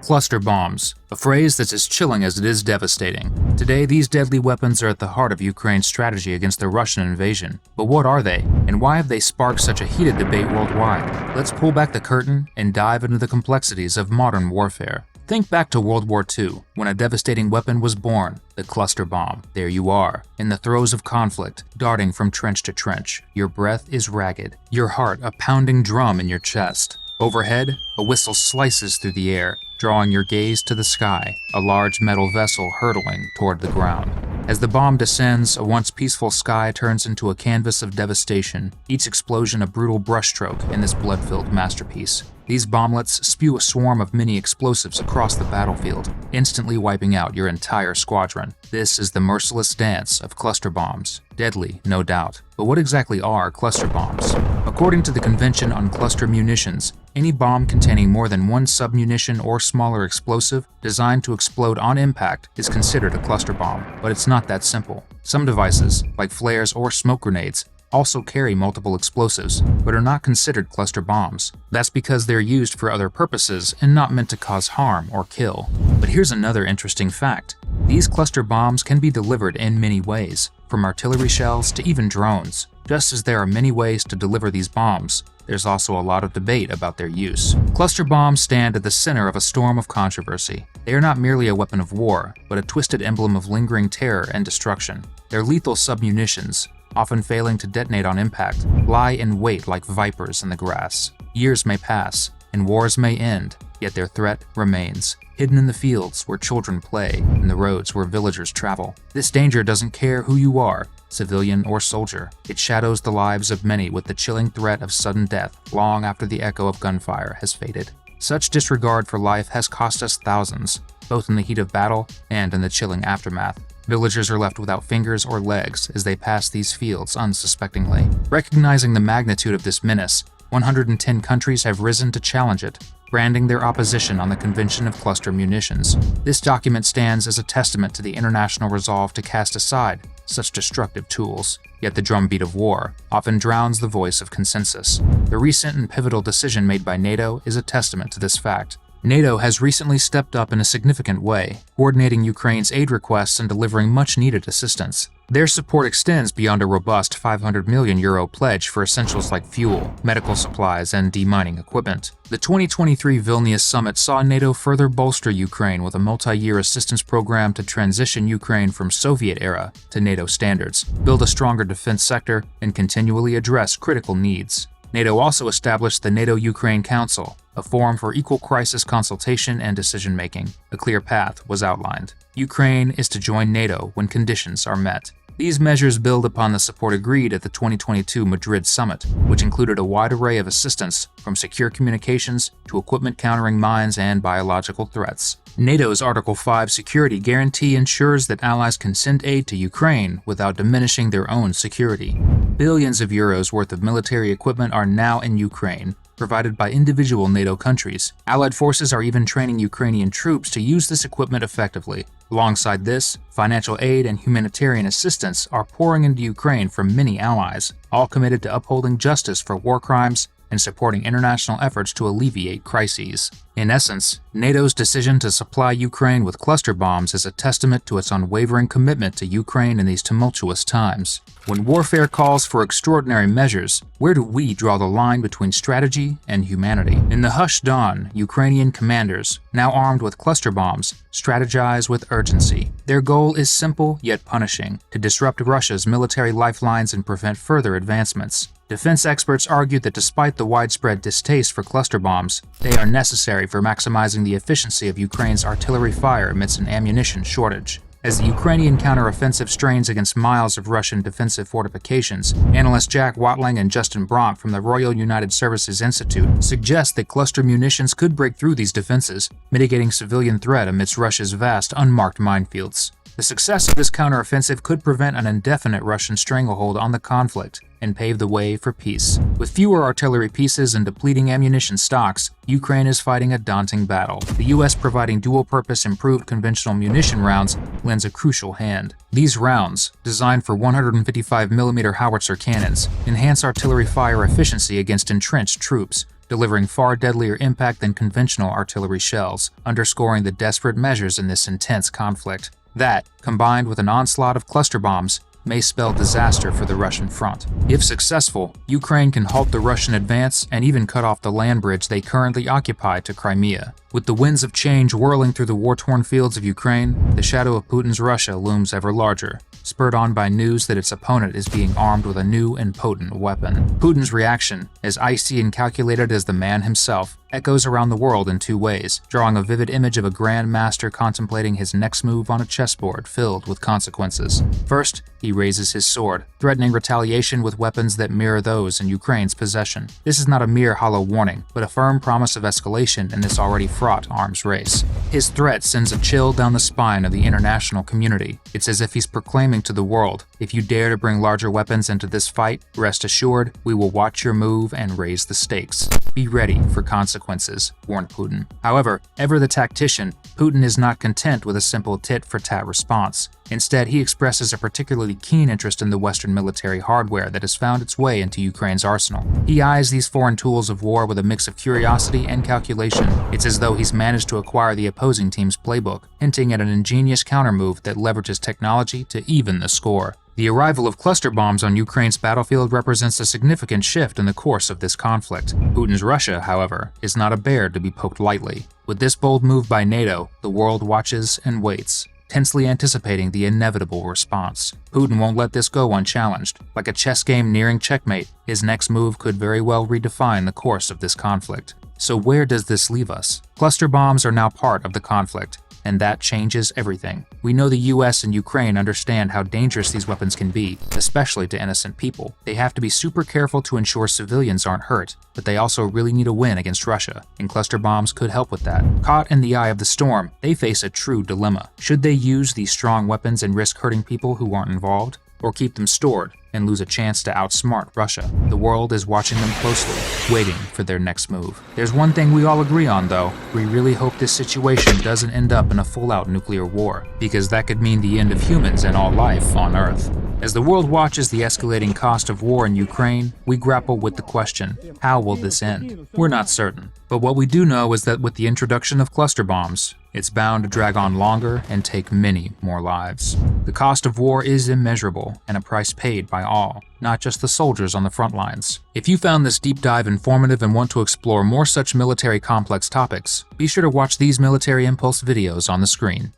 Cluster bombs, a phrase that's as chilling as it is devastating. Today, these deadly weapons are at the heart of Ukraine's strategy against the Russian invasion. But what are they, and why have they sparked such a heated debate worldwide? Let's pull back the curtain and dive into the complexities of modern warfare. Think back to World War II, when a devastating weapon was born, the cluster bomb. There you are, in the throes of conflict, darting from trench to trench. Your breath is ragged, your heart a pounding drum in your chest. Overhead, a whistle slices through the air, drawing your gaze to the sky, a large metal vessel hurtling toward the ground. As the bomb descends, a once peaceful sky turns into a canvas of devastation, each explosion a brutal brushstroke in this blood-filled masterpiece. These bomblets spew a swarm of mini explosives across the battlefield, instantly wiping out your entire squadron. This is the merciless dance of cluster bombs. Deadly, no doubt. But what exactly are cluster bombs? According to the Convention on Cluster Munitions, any bomb containing more than one submunition or smaller explosive designed to explode on impact is considered a cluster bomb. But it's not that simple. Some devices, like flares or smoke grenades, also carry multiple explosives, but are not considered cluster bombs. That's because they're used for other purposes and not meant to cause harm or kill. But here's another interesting fact. These cluster bombs can be delivered in many ways, from artillery shells to even drones. Just as there are many ways to deliver these bombs, there's also a lot of debate about their use. Cluster bombs stand at the center of a storm of controversy. They are not merely a weapon of war, but a twisted emblem of lingering terror and destruction. They're lethal submunitions, often failing to detonate on impact, lie in wait like vipers in the grass. Years may pass, and wars may end, yet their threat remains, hidden in the fields where children play and the roads where villagers travel. This danger doesn't care who you are, civilian or soldier. It shadows the lives of many with the chilling threat of sudden death long after the echo of gunfire has faded. Such disregard for life has cost us thousands, both in the heat of battle and in the chilling aftermath. Villagers are left without fingers or legs as they pass these fields unsuspectingly. Recognizing the magnitude of this menace, 110 countries have risen to challenge it, branding their opposition on the Convention of Cluster Munitions. This document stands as a testament to the international resolve to cast aside such destructive tools. Yet the drumbeat of war often drowns the voice of consensus. The recent and pivotal decision made by NATO is a testament to this fact. NATO has recently stepped up in a significant way, coordinating Ukraine's aid requests and delivering much-needed assistance. Their support extends beyond a robust €500 million pledge for essentials like fuel, medical supplies, and demining equipment. The 2023 Vilnius summit saw NATO further bolster Ukraine with a multi-year assistance program to transition Ukraine from Soviet era to NATO standards, build a stronger defense sector, and continually address critical needs. NATO also established the NATO-Ukraine Council, a forum for equal crisis consultation and decision-making. A clear path was outlined. Ukraine is to join NATO when conditions are met. These measures build upon the support agreed at the 2022 Madrid summit, which included a wide array of assistance from secure communications to equipment countering mines and biological threats. NATO's Article 5 security guarantee ensures that allies can send aid to Ukraine without diminishing their own security. Billions of euros worth of military equipment are now in Ukraine, provided by individual NATO countries. Allied forces are even training Ukrainian troops to use this equipment effectively. Alongside this, financial aid and humanitarian assistance are pouring into Ukraine from many allies, all committed to upholding justice for war crimes and supporting international efforts to alleviate crises. In essence, NATO's decision to supply Ukraine with cluster bombs is a testament to its unwavering commitment to Ukraine in these tumultuous times. When warfare calls for extraordinary measures, where do we draw the line between strategy and humanity? In the hushed dawn, Ukrainian commanders, now armed with cluster bombs, strategize with urgency. Their goal is simple yet punishing: to disrupt Russia's military lifelines and prevent further advancements. Defense experts argue that despite the widespread distaste for cluster bombs, they are necessary for maximizing the efficiency of Ukraine's artillery fire amidst an ammunition shortage. As the Ukrainian counteroffensive strains against miles of Russian defensive fortifications, analysts Jack Watling and Justin Bronk from the Royal United Services Institute suggest that cluster munitions could break through these defenses, mitigating civilian threat amidst Russia's vast unmarked minefields. The success of this counteroffensive could prevent an indefinite Russian stranglehold on the conflict and pave the way for peace. With fewer artillery pieces and depleting ammunition stocks, Ukraine is fighting a daunting battle. The U.S. providing dual-purpose improved conventional munition rounds lends a crucial hand. These rounds, designed for 155mm howitzer cannons, enhance artillery fire efficiency against entrenched troops, delivering far deadlier impact than conventional artillery shells, underscoring the desperate measures in this intense conflict. That, combined with an onslaught of cluster bombs, may spell disaster for the Russian front. If successful, Ukraine can halt the Russian advance and even cut off the land bridge they currently occupy to Crimea. With the winds of change whirling through the war-torn fields of Ukraine, the shadow of Putin's Russia looms ever larger, spurred on by news that its opponent is being armed with a new and potent weapon. Putin's reaction, as icy and calculated as the man himself, echoes around the world in two ways, drawing a vivid image of a grand master contemplating his next move on a chessboard filled with consequences. First, he raises his sword, threatening retaliation with weapons that mirror those in Ukraine's possession. This is not a mere hollow warning, but a firm promise of escalation in this already fraught arms race. His threat sends a chill down the spine of the international community. It's as if he's proclaiming to the world, if you dare to bring larger weapons into this fight, rest assured, we will watch your move and raise the stakes. Be ready for consequences, warned Putin. However, ever the tactician, Putin is not content with a simple tit-for-tat response. Instead, he expresses a particularly keen interest in the Western military hardware that has found its way into Ukraine's arsenal. He eyes these foreign tools of war with a mix of curiosity and calculation. It's as though he's managed to acquire the opposing team's playbook, hinting at an ingenious countermove that leverages technology to even the score. The arrival of cluster bombs on Ukraine's battlefield represents a significant shift in the course of this conflict. Putin's Russia, however, is not a bear to be poked lightly. With this bold move by NATO, the world watches and waits, tensely anticipating the inevitable response. Putin won't let this go unchallenged. Like a chess game nearing checkmate, his next move could very well redefine the course of this conflict. So where does this leave us? Cluster bombs are now part of the conflict, and that changes everything. We know the US and Ukraine understand how dangerous these weapons can be, especially to innocent people. They have to be super careful to ensure civilians aren't hurt, but they also really need a win against Russia, and cluster bombs could help with that. Caught in the eye of the storm, they face a true dilemma. Should they use these strong weapons and risk hurting people who aren't involved, or keep them stored and lose a chance to outsmart Russia? The world is watching them closely, waiting for their next move. There's one thing we all agree on, though. We really hope this situation doesn't end up in a full-out nuclear war, because that could mean the end of humans and all life on Earth. As the world watches the escalating cost of war in Ukraine, we grapple with the question, how will this end? We're not certain. But what we do know is that with the introduction of cluster bombs, it's bound to drag on longer and take many more lives. The cost of war is immeasurable and a price paid by all, not just the soldiers on the front lines. If you found this deep dive informative and want to explore more such military complex topics, be sure to watch these Military Impulse videos on the screen.